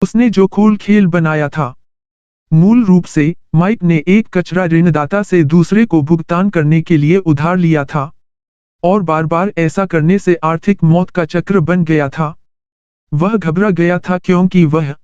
उसने जो खूल खेल बनाया था। मूल रूप से माइक ने एक कचरा ऋणदाता से दूसरे को भुगतान करने के लिए उधार लिया था और बार बार ऐसा करने से आर्थिक मौत का चक्र बन गया था। वह घबरा गया था क्योंकि वह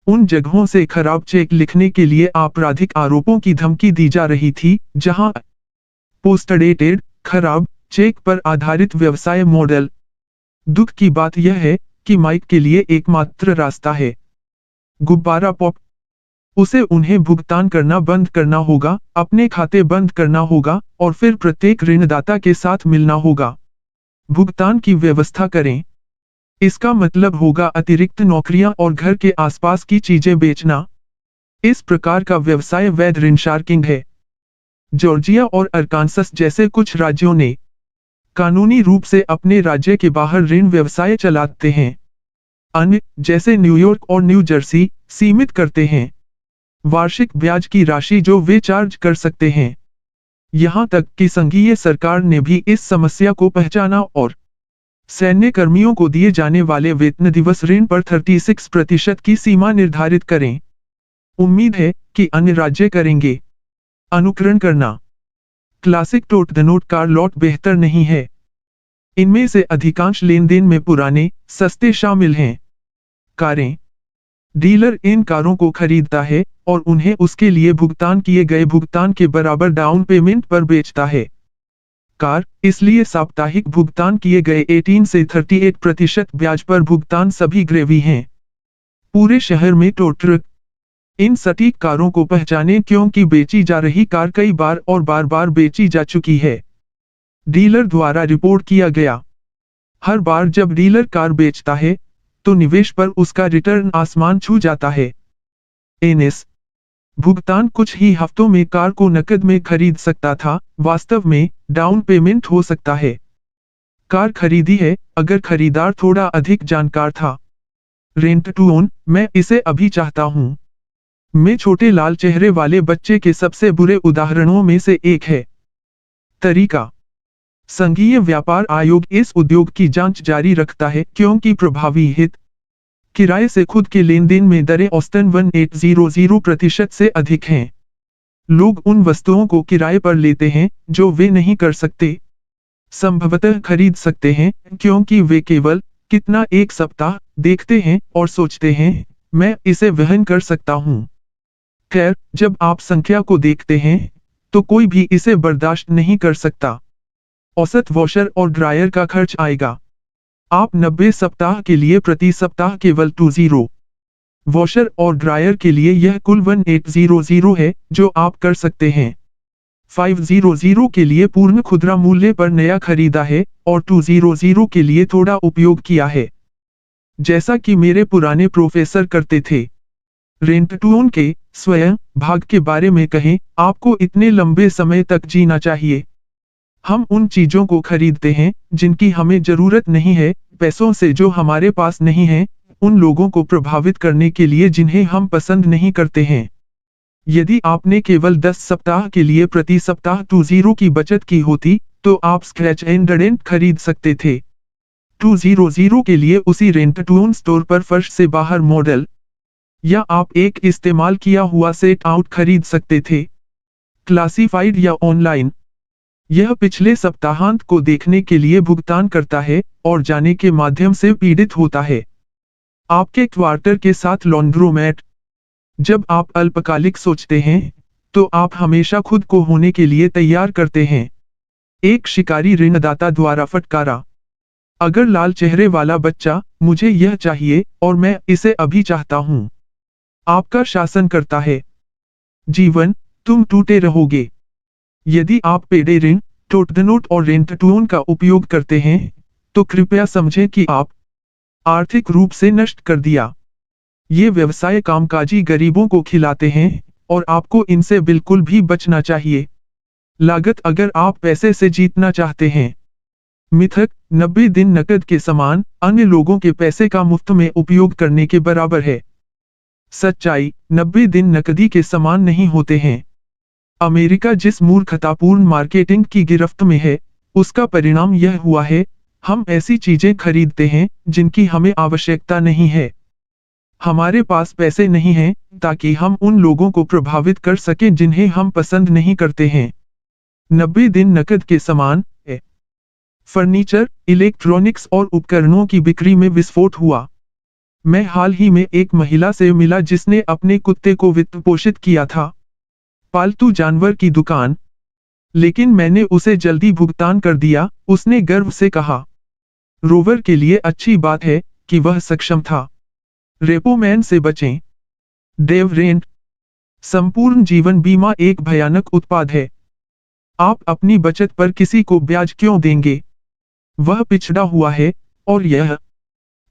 उन जगहों से खराब चेक लिखने के लिए आपराधिक आरोपों की धमकी दी जा रही थी जहां पोस्टडेटेड खराब चेक पर आधारित व्यवसाय मॉडल। दुख की बात यह है कि माइक के लिए एकमात्र रास्ता है गुब्बारा पॉप। उसे उन्हें भुगतान करना बंद करना होगा, अपने खाते बंद करना होगा और फिर प्रत्येक ऋणदाता के साथ मिलना होगा। भुगतान की व्यवस्था करें। इसका मतलब होगा अतिरिक्त नौकरियां और घर के आसपास की चीजें बेचना। इस प्रकार का व्यवसाय वैध ऋण शार्किंग है। जॉर्जिया और अरकानसस जैसे कुछ राज्यों ने कानूनी रूप से अपने राज्य के बाहर ऋण व्यवसाय चलाते हैं। अन्य, जैसे न्यूयॉर्क और न्यू जर्सी, सीमित करते हैं वार्षिक ब्याज की राशि जो वे चार्ज कर सकते हैं। यहां तक कि संघीय सरकार ने भी इस समस्या को पहचाना और सैन्य कर्मियों को दिए जाने वाले वेतन दिवस ऋण पर 36% की सीमा निर्धारित करें। उम्मीद है कि अन्य राज्य करेंगे। अनुकरण करना। Classic tote the note car lot बेहतर नहीं है। इनमें से अधिकांश लेनदेन में पुराने, सस्ते शामिल हैं। कारें। डीलर इन कारों को खरीदता है और उन्हें उसके लिए भुगतान किए गए भुगतान के बराबर डाउन पेमेंट पर बेचता है। कार, इसलिए साप्ताहिक भुगतान किए गए 18 से 38% ब्याज पर भुगतान सभी ग्रेवी हैं। पूरे शहर में टो ट्रक। इन सटीक कारों को पहचानें क्योंकि बेची जा रही कार कई बार और बार बार बेची जा चुकी है। डीलर द्वारा रिपोर्ट किया गया। हर बार जब डीलर कार बेचता है तो निवेश पर उसका रिटर्न आसमान छू जाता है। एनएस भुगतान कुछ ही हफ्तों में कार को नकद में खरीद सकता था, वास्तव में डाउन पेमेंट हो सकता है। कार खरीदी है अगर खरीदार थोड़ा अधिक जानकार था। रेंट टू ओन, मैं इसे अभी चाहता हूं। मैं छोटे लाल चेहरे वाले बच्चे के सबसे बुरे उदाहरणों में से एक है। तरीका। संघीय व्यापार आयोग इस उद्योग की जांच जारी रखता है क्योंकि प्रभावी हित। किराए से खुद के लेनदेन में दरें औसतन 1800% से अधिक हैं। लोग उन वस्तुओं को किराए पर लेते हैं जो वे नहीं कर सकते। संभवतः खरीद सकते हैं क्योंकि वे केवल कितना एक सप्ताह देखते हैं और सोचते हैं मैं इसे वहन कर सकता हूं। खैर, जब आप संख्या को देखते हैं तो कोई भी इसे बर्दाश्त नहीं कर सकता। औसत वॉशर और ड्रायर का खर्च आएगा। आप 90 सप्ताह के लिए प्रति सप्ताह केवल 20 वॉशर और ड्रायर के लिए यह कुल 1800 है जो आप कर सकते हैं। 500 के लिए पूर्ण खुदरा मूल्य पर नया खरीदा है और 200 के लिए थोड़ा उपयोग किया है, जैसा कि मेरे पुराने प्रोफेसर करते थे। रेंट टू ओन के स्वयं भाग के बारे में कहें, आपको इतने लंबे समय तक जीना चाहिए। हम उन चीजों को खरीदते हैं जिनकी हमें जरूरत नहीं है, पैसों से जो हमारे पास नहीं है, उन लोगों को प्रभावित करने के लिए जिन्हें हम पसंद नहीं करते हैं। यदि आपने केवल 10 सप्ताह के लिए प्रति सप्ताह 20 की बचत की होती तो आप स्क्रैच एंड डेंट खरीद सकते थे। 200 के लिए उसी रेंट टू ओन स्टोर पर फर्श से बाहर मॉडल, या आप एक इस्तेमाल किया हुआ सेट आउट खरीद सकते थे। क्लासिफाइड या ऑनलाइन। यह पिछले सप्ताहांत को देखने के लिए भुगतान करता है और जाने के माध्यम से पीड़ित होता है। आपके क्वार्टर के साथ लॉन्ड्रोमैट। जब आप अल्पकालिक सोचते हैं तो आप हमेशा खुद को होने के लिए तैयार करते हैं। एक शिकारी ऋणदाता द्वारा फटकारा। अगर लाल चेहरे वाला बच्चा, मुझे यह चाहिए और मैं इसे अभी चाहता हूं। आपका शासन करता है। जीवन, तुम टूटे रहोगे। यदि आप पेडे ऋण, टोट द नोट और रेंट टू ओन का उपयोग करते हैं तो कृपया समझें कि आप आर्थिक रूप से नष्ट कर दिया। ये व्यवसाय कामकाजी गरीबों को खिलाते हैं और आपको इनसे बिल्कुल भी बचना चाहिए। लागत अगर आप पैसे से जीतना चाहते हैं। मिथक, 90 दिन नकद के समान अन्य लोगों के पैसे का मुफ्त में उपयोग करने के बराबर है। सच्चाई, 90 दिन नकदी के समान नहीं होते हैं। अमेरिका जिस मूर्खतापूर्ण मार्केटिंग की गिरफ्त में है, उसका परिणाम यह हुआ है, हम ऐसी चीजें खरीदते हैं जिनकी हमें आवश्यकता नहीं है। हमारे पास पैसे नहीं हैं ताकि हम उन लोगों को प्रभावित कर सकें जिन्हें हम पसंद नहीं करते हैं। 90 दिन नकद के सामान, फर्नीचर, इलेक्ट्रॉनिक्स और उपकरणों की बिक्री में विस्फोट हुआ। मैं हाल ही में एक महिला से मिला जिसने अपने कुत्ते को वित्त पोषित किया था। पालतू जानवर की दुकान। लेकिन मैंने उसे जल्दी भुगतान कर दिया, उसने गर्व से कहा। रोवर के लिए अच्छी बात है कि वह सक्षम था। रेपोमैन से बचें। Dave rent. संपूर्ण जीवन बीमा एक भयानक उत्पाद है। आप अपनी बचत पर किसी को ब्याज क्यों देंगे? वह पिछड़ा हुआ है, और यह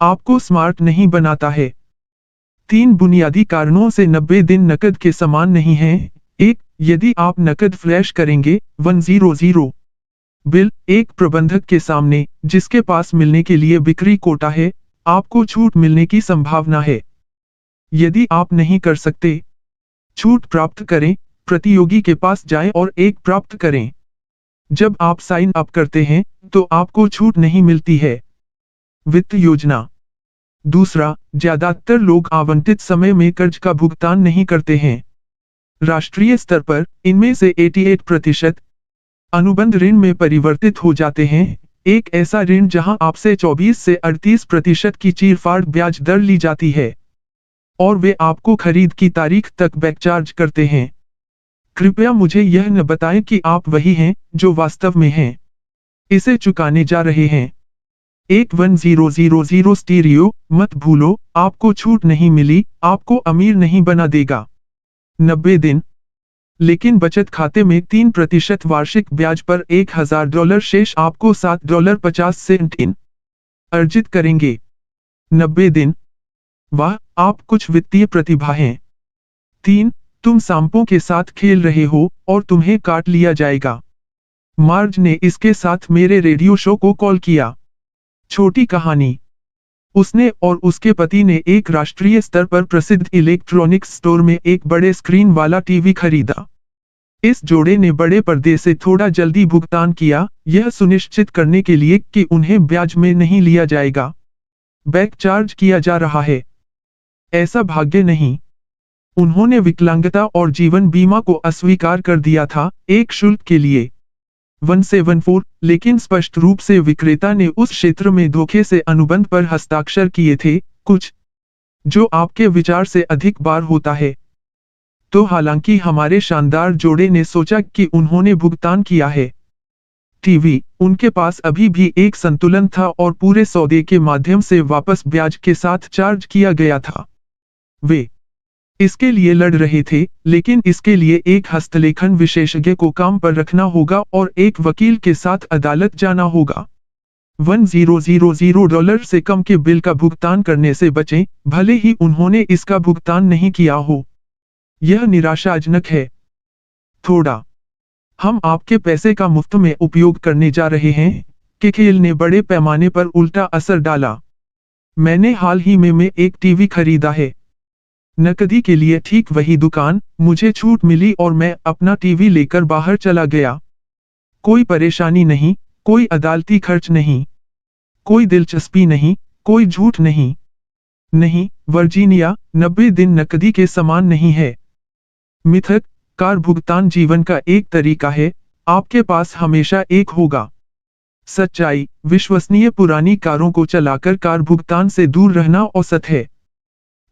आपको स्मार्ट नहीं बनाता है। 3 बुनियादी कारणों से 90 दिन नकद के समान नहीं हैं। 1. यदि आप नकद फ्लैश करेंगे 100 बिल एक प्रबंधक के सामने जिसके पास मिलने के लिए बिक्री कोटा है, आपको छूट मिलने की संभावना है। यदि आप नहीं कर सकते छूट प्राप्त करें, प्रतियोगी के पास जाएं और एक प्राप्त करें। जब आप साइन अप करते हैं तो आपको छूट नहीं मिलती है। वित्त योजना। दूसरा, ज्यादातर लोग आवंटित समय में कर्ज का भुगतान नहीं करते हैं। राष्ट्रीय स्तर पर इनमें से 88% अनुबंध ऋण में परिवर्तित हो जाते हैं, एक ऐसा ऋण जहां आपसे 24 से 38% की चीरफाड़ ब्याज दर ली जाती है और वे आपको खरीद की तारीख तक बैकचार्ज करते हैं। कृपया मुझे यह न बताएं कि आप वही हैं जो वास्तव में हैं। इसे चुकाने जा रहे हैं। 11000 स्टीरियो, मत भूलो, आपको छूट नहीं मिली, आपको अमीर नहीं बना देगा। 90 दिन। लेकिन बचत खाते में 3% वार्षिक ब्याज पर $1000 शेष आपको $7.50 इन अर्जित करेंगे। 90 दिन। वाह, आप कुछ वित्तीय प्रतिभा हैं। 3. तुम सांपों के साथ खेल रहे हो और तुम्हें काट लिया जाएगा। मार्ज ने इसके साथ मेरे रेडियो शो को कॉल किया। छोटी कहानी। उसने और उसके पति ने एक राष्ट्रीय स्तर पर प्रसिद्ध इलेक्ट्रॉनिक्स स्टोर में एक बड़े स्क्रीन वाला टीवी खरीदा। इस जोड़े ने बड़े पर्दे से थोड़ा जल्दी भुगतान किया, यह सुनिश्चित करने के लिए कि उन्हें ब्याज में नहीं लिया जाएगा। बैक चार्ज किया जा रहा है। ऐसा भाग्य नहीं। उन्होंने विकलांगता और जीवन बीमा को अस्वीकार कर दिया था, एक शुल्क के लिए 174, लेकिन स्पष्ट रूप से विक्रेता ने उस क्षेत्र में धोखे से अनुबंध पर हस्ताक्षर किए थे, कुछ जो आपके विचार से अधिक बार होता है। तो हालांकि हमारे शानदार जोड़े ने सोचा कि उन्होंने भुगतान किया है। टीवी, उनके पास अभी भी एक संतुलन था और पूरे सौदे के माध्यम से वापस ब्याज के साथ चार्ज किया गया था। वे इसके लिए लड़ रहे थे, लेकिन इसके लिए एक हस्तलेखन विशेषज्ञ को काम पर रखना होगा और एक वकील के साथ अदालत जाना होगा। $1000 से कम के बिल का भुगतान करने से बचें, भले ही उन्होंने इसका भुगतान नहीं किया हो। यह निराशाजनक है। थोड़ा। हम आपके पैसे का मुफ्त में उपयोग करने जा रहे हैं कि खेल ने बड़े पैमाने पर उल्टा असर डाला। मैंने हाल ही में एक टीवी खरीदा है। नकदी के लिए ठीक वही दुकान, मुझे छूट मिली और मैं अपना टीवी लेकर बाहर चला गया। कोई परेशानी नहीं, कोई अदालती खर्च नहीं, कोई दिलचस्पी नहीं, कोई झूठ नहीं। नहीं, वर्जीनिया, 90 दिन नकदी के समान नहीं है। मिथक, कार भुगतान जीवन का एक तरीका है, आपके पास हमेशा एक होगा। सच्चाई, विश्वसनीय पुरानी कारों को चलाकर कार भुगतान से दूर रहना औसत है।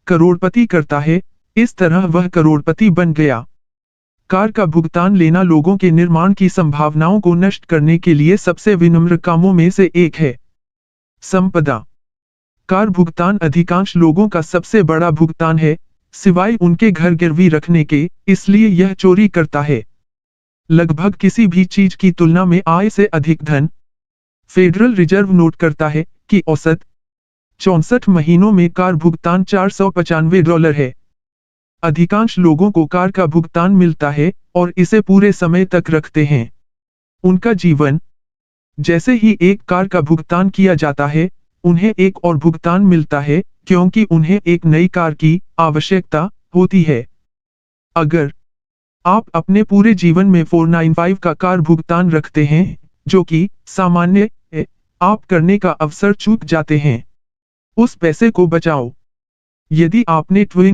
करोड़पति करता है, इस तरह वह करोड़पति बन गया। कार का भुगतान लेना लोगों के निर्माण की संभावनाओं को नष्ट करने के लिए सबसे विनम्र कामों में से एक है। संपदा। कार भुगतान अधिकांश लोगों का सबसे बड़ा भुगतान है, सिवाय उनके घर गिरवी रखने के, इसलिए यह चोरी करता है। लगभग किसी भी चीज की तुलना में आय से अधिक धन। फेडरल रिजर्व नोट करता है कि औसत 64 महीनों में कार भुगतान $495 है। अधिकांश लोगों को कार का भुगतान मिलता है और इसे पूरे समय तक रखते हैं। उनका जीवन। जैसे ही एक कार का भुगतान किया जाता है, उन्हें एक और भुगतान मिलता है क्योंकि उन्हें एक नई कार की आवश्यकता होती है। अगर आप अपने पूरे जीवन में 495 का कार भुगतान रखते हैं, जो कि सामान्य है, आप करने का अवसर चूक जाते हैं। उस पैसे को बचाओ। यदि आपने ट्विन